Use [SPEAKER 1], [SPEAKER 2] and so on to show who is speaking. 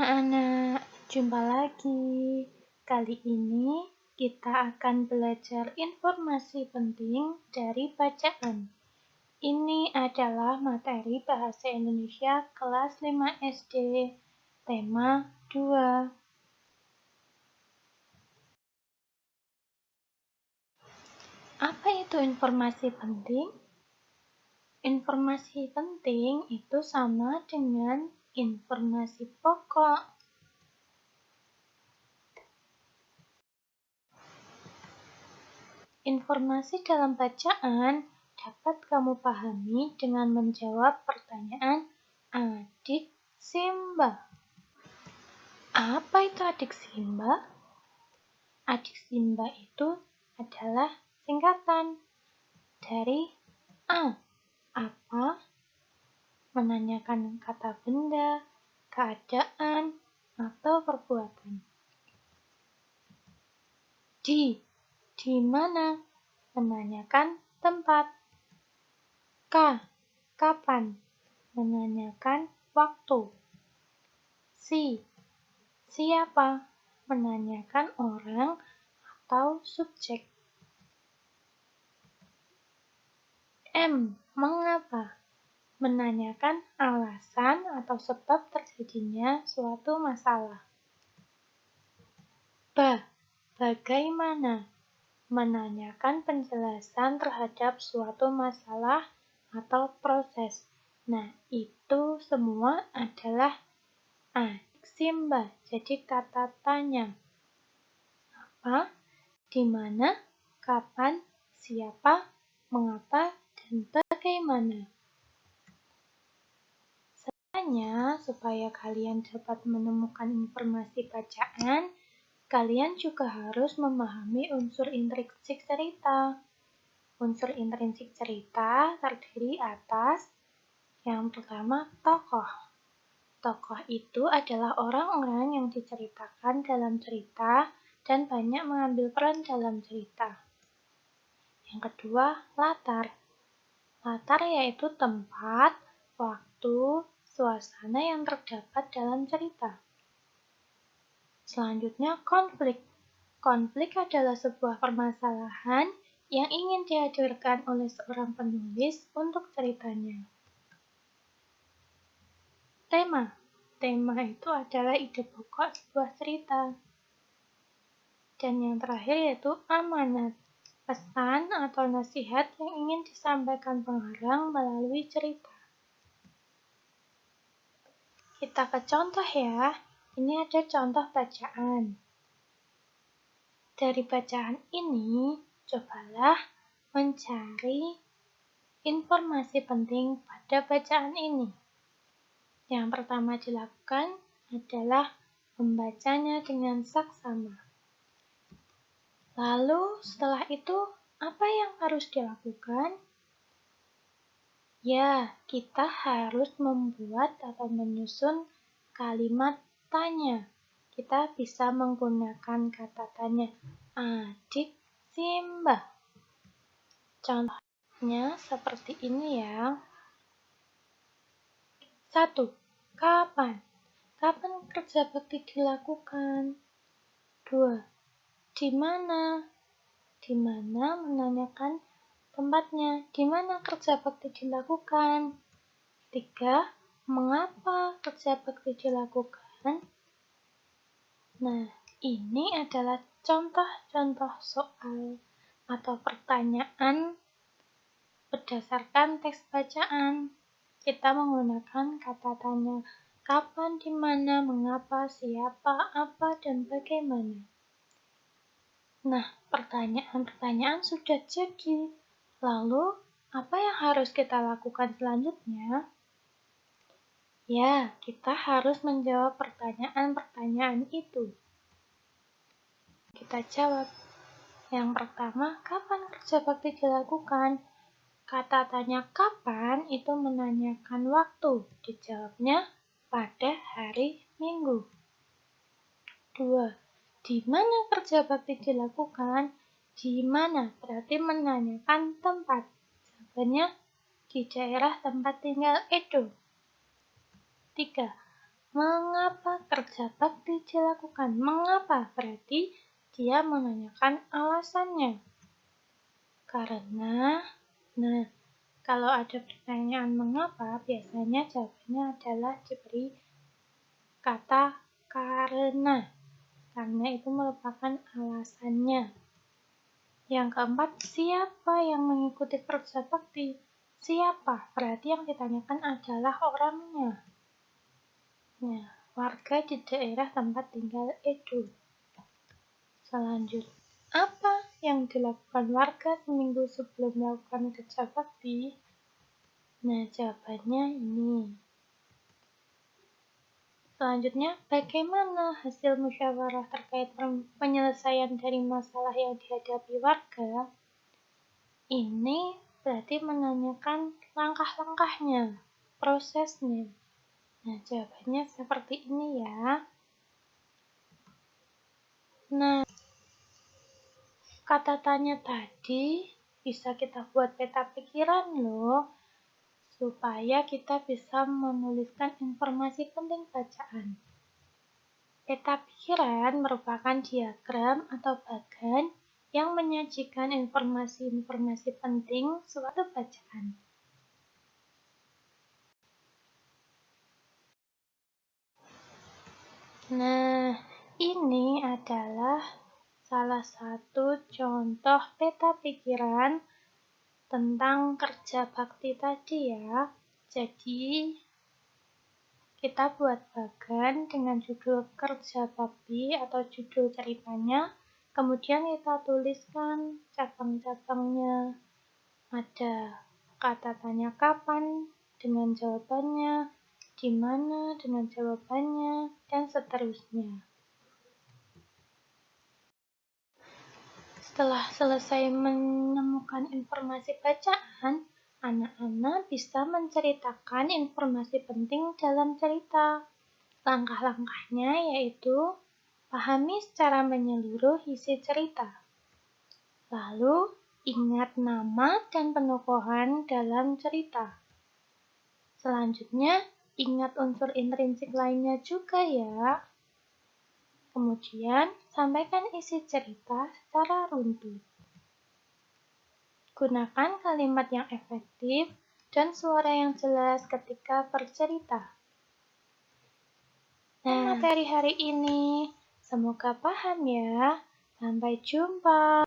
[SPEAKER 1] anak-anak, jumpa lagi. Kali ini kita akan belajar informasi penting dari bacaan. Ini adalah materi Bahasa Indonesia kelas 5 SD, tema 2. Apa itu informasi penting? Informasi penting itu sama dengan informasi pokok. Informasi dalam bacaan dapat kamu pahami dengan menjawab pertanyaan Adik Simba. Apa itu Adik Simba? Adik Simba itu adalah singkatan dari A. Apa? Menanyakan kata benda, keadaan, atau perbuatan. Di mana? Menanyakan tempat. Kapan? Menanyakan waktu. Siapa? Menanyakan orang atau subjek. Mengapa? Menanyakan alasan atau sebab terjadinya suatu masalah. Bagaimana? Menanyakan penjelasan terhadap suatu masalah atau proses. Nah, itu semua adalah Adik Simba. Jadi kata tanya. Apa? Di mana? Kapan? Siapa? Mengapa? Dan bagaimana? Supaya kalian dapat menemukan informasi bacaan, kalian juga harus memahami unsur intrinsik cerita. Unsur intrinsik cerita terdiri atas yang pertama, tokoh. Tokoh itu adalah orang-orang yang diceritakan dalam cerita dan banyak mengambil peran dalam cerita. Yang kedua, latar. Latar yaitu tempat, waktu, suasana yang terdapat dalam cerita. Selanjutnya, konflik. Konflik adalah sebuah permasalahan yang ingin dihadirkan oleh seorang penulis untuk ceritanya. Tema. Tema itu adalah ide pokok sebuah cerita. Dan yang terakhir yaitu amanat. Pesan atau nasihat yang ingin disampaikan pengarang melalui cerita. Kita ke contoh ya. Ini ada contoh bacaan. Dari bacaan ini, cobalah mencari informasi penting pada bacaan ini. Yang pertama dilakukan adalah membacanya dengan saksama. Lalu setelah itu, apa yang harus dilakukan? Ya, kita harus membuat atau menyusun kalimat tanya. Kita bisa menggunakan kata tanya, Adik Simba. Contohnya seperti ini ya. 1. Kapan? Kapan kerja bakti dilakukan? 2. Di mana? Di mana menanyakan tempatnya. Di mana kerja bakti dilakukan? 3. Mengapa kerja bakti dilakukan? Nah, ini adalah contoh-contoh soal atau pertanyaan berdasarkan teks bacaan. Kita menggunakan kata tanya kapan, di mana, mengapa, siapa, apa, dan bagaimana. Nah, pertanyaan-pertanyaan sudah jadi. Lalu, apa yang harus kita lakukan selanjutnya? Ya, kita harus menjawab pertanyaan-pertanyaan itu. Kita jawab. Yang pertama, kapan kerja bakti dilakukan? Kata tanya kapan itu menanyakan waktu. Dijawabnya pada hari Minggu. 2. Di mana kerja bakti dilakukan? Di mana berarti menanyakan tempat. Jawabannya di daerah tempat tinggal Edo. 3. Mengapa kerja bakti dilakukan? Mengapa? Berarti dia menanyakan alasannya. Karena, kalau ada pertanyaan mengapa, biasanya jawabannya adalah diberi kata karena. Karena itu merupakan alasannya. Yang keempat, siapa yang mengikuti kerja bakti? Siapa? Berarti yang ditanyakan adalah orangnya. Warga di daerah tempat tinggal Edo. Selanjutnya, apa yang dilakukan warga seminggu sebelum melakukan kerja bakti? Jawabannya ini. Selanjutnya, bagaimana hasil musyawarah terkait penyelesaian dari masalah yang dihadapi warga? Ini berarti menanyakan langkah-langkahnya, prosesnya. Jawabannya seperti ini ya. Kata tanya tadi bisa kita buat peta pikiran loh, supaya kita bisa menuliskan informasi penting bacaan. Peta pikiran merupakan diagram atau bagan yang menyajikan informasi-informasi penting suatu bacaan. Ini adalah salah satu contoh peta pikiran tentang kerja bakti tadi ya. Jadi, kita buat bagan dengan judul kerja bakti atau judul ceritanya, kemudian kita tuliskan cabang-cabangnya. Ada kata tanya kapan dengan jawabannya, di mana dengan jawabannya, dan seterusnya. Setelah selesai menemukan informasi bacaan, anak-anak bisa menceritakan informasi penting dalam cerita. Langkah-langkahnya yaitu pahami secara menyeluruh isi cerita. Lalu, ingat nama dan penokohan dalam cerita. Selanjutnya, ingat unsur intrinsik lainnya juga ya. Kemudian, sampaikan isi cerita secara runtut. Gunakan kalimat yang efektif dan suara yang jelas ketika bercerita. Materi hari ini, semoga paham ya. Sampai jumpa.